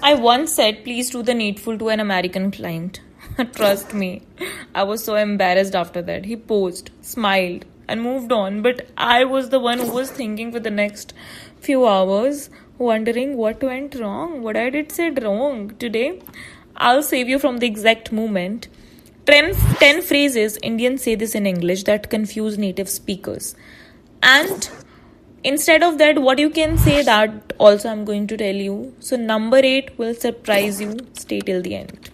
I once said, please do the needful to an American client. Trust me, I was so embarrassed after that. He paused, smiled, and moved on. But I was the one who was thinking for the next few hours, wondering what went wrong, what I did said wrong. Today, I'll save you from the exact moment. 10 phrases, Indians say this in English, that confuse native speakers. And instead of that, what you can say, that also I'm going to tell you. So number 8 will surprise you. Stay till the end.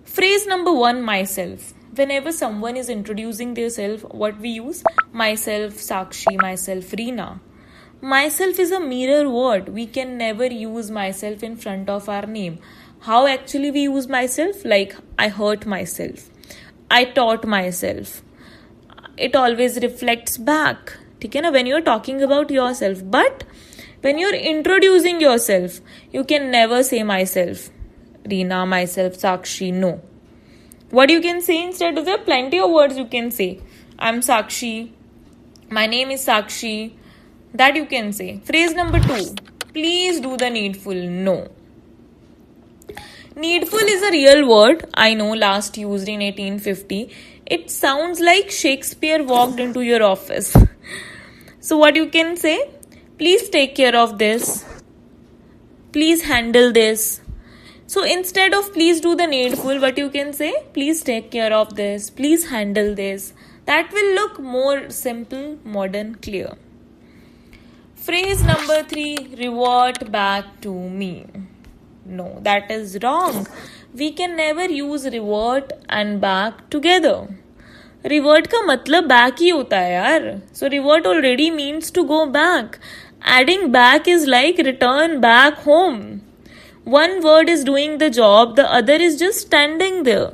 Phrase number 1, myself. Whenever someone is introducing themselves, what we use? Myself, Sakshi, myself, Reena. Myself is a mirror word. We can never use myself in front of our name. How actually we use myself? Like, I hurt myself. I taught myself. It always reflects back. Okay, when you're talking about yourself. But when you're introducing yourself, you can never say myself, Reena, myself, Sakshi. No. What you can say instead of, there are plenty of words you can say. I'm Sakshi. My name is Sakshi. That you can say. Phrase number 2. Please do the needful. No. Needful is a real word. I know, last used in 1850. It sounds like Shakespeare walked into your office. So what you can say? Please take care of this. Please handle this. So instead of please do the needful, what you can say? Please take care of this. Please handle this. That will look more simple, modern, clear. Phrase number 3, revert back to me. No, that is wrong. We can never use revert and back together. Revert का मतलब back ही होता है यार. So revert already means to go back. Adding back is like return back home. One word is doing the job, the other is just standing there.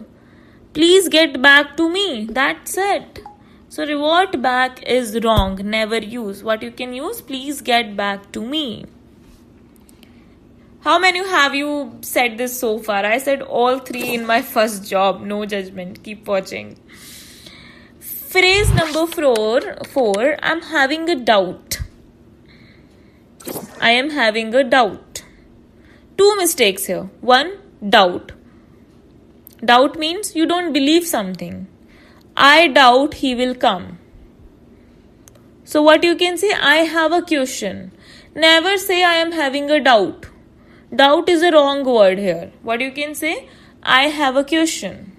Please get back to me. That's it. So revert back is wrong. Never use. What you can use? Please get back to me. How many have you said this so far? I said all 3 in my first job. No judgment. Keep watching. Phrase number 4. I'm having a doubt. I am having a doubt. 2 mistakes here. 1, doubt. Doubt means you don't believe something. I doubt he will come. So what you can say? I have a question. Never say I am having a doubt. Doubt is a wrong word here. What you can say? I have a question.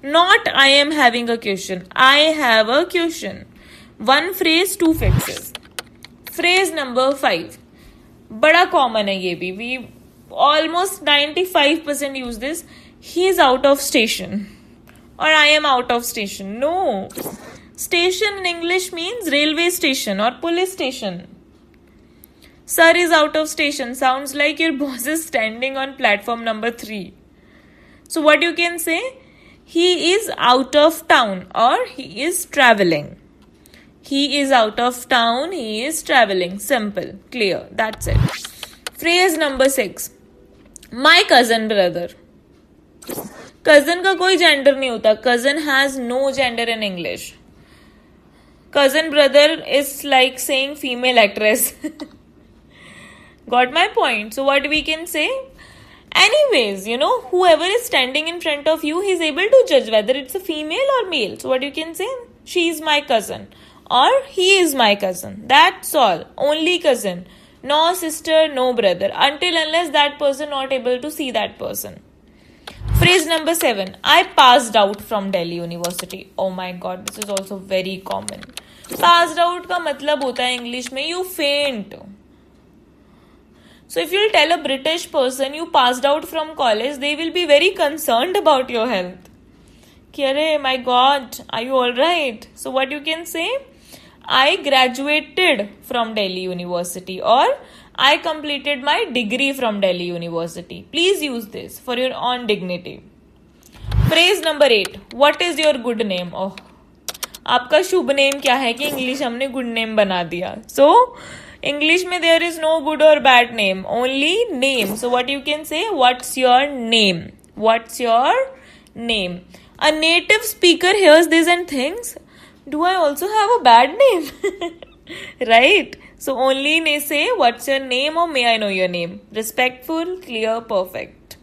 Not I am having a question. I have a question. 1 phrase, 2 fixes. Phrase number 5. बड़ा common है ये भी. We almost 95% use this. He is out of station. Or I am out of station. No. Station in English means railway station or police station. Sir is out of station. Sounds like your boss is standing on platform number 3. So what you can say? He is out of town or he is traveling. He is out of town. He is traveling. Simple. Clear. That's it. Phrase number 6. My cousin brother. Cousin का कोई gender नहीं होता. Cousin has no gender in English. Cousin brother is like saying female actress. Got my point? So what we can say? Anyways, whoever is standing in front of you, he is able to judge whether it's a female or male. So what you can say? She is my cousin. Or he is my cousin. That's all. Only cousin. No sister, no brother. Until unless that person not able to see that person. Phrase number 7. I passed out from Delhi University. Oh my god, this is also very common. Passed out का मतलब होता है English में you faint. So if you'll tell a British person you passed out from college, they will be very concerned about your health. Kare, my god, are you alright? So what you can say? I graduated from Delhi University or I completed my degree from Delhi University. Please use this for your own dignity. Phrase number 8. What is your good name? Oh, आपका शुभ name क्या है कि English हमने good name बना दिया. So English में there is no good or bad name, only name. So what you can say? What's your name? What's your name? A native speaker hears this and thinks, do I also have a bad name? Right? So only say, what's your name or may I know your name? Respectful, clear, perfect.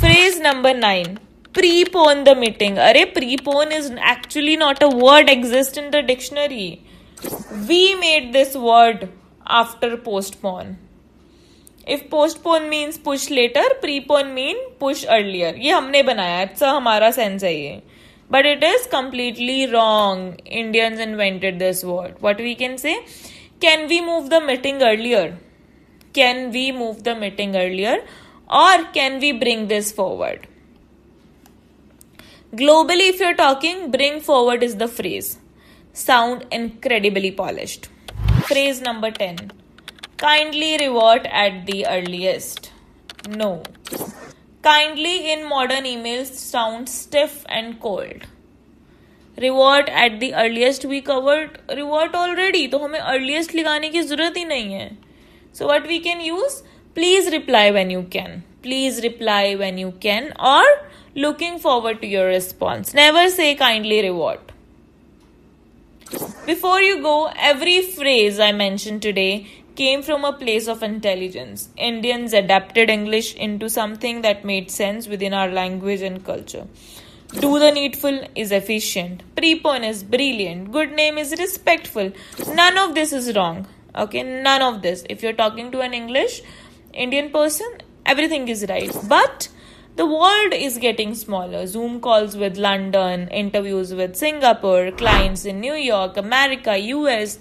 Phrase number 9. Prepone the meeting. Prepone is actually not a word exists in the dictionary. We made this word after postpone. If postpone means push later, prepone mean push earlier. ये हमने बनाया, it's हमारा sense है ये. But it is completely wrong. Indians invented this word. What we can say? Can we move the meeting earlier? Can we move the meeting earlier? Or can we bring this forward? Globally, if you're talking, bring forward is the phrase. Sound incredibly polished. Phrase number 10. Kindly revert at the earliest. No. Kindly in modern emails sounds stiff and cold. Revert at the earliest we covered revert already. तो हमें earliest लिखाने की ज़रूरत ही नहीं है. So what we can use? Please reply when you can. Please reply when you can, or looking forward to your response. Never say kindly revert. Before you go, every phrase I mentioned today came from a place of intelligence. Indians adapted English into something that made sense within our language and culture. Do the needful is efficient. Prepone is brilliant. Good name is respectful. None of this is wrong. Okay, none of this. If you're talking to an Indian person, everything is right. But the world is getting smaller. Zoom calls with London, interviews with Singapore, clients in New York, America, US.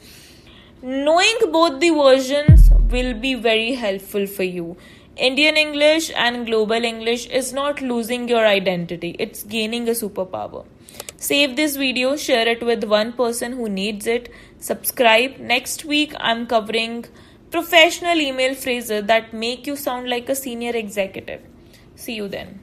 Knowing both the versions will be very helpful for you. Indian English and global English is not losing your identity. It's gaining a superpower. Save this video, share it with one person who needs it. Subscribe. Next week, I'm covering professional email phrases that make you sound like a senior executive. See you then.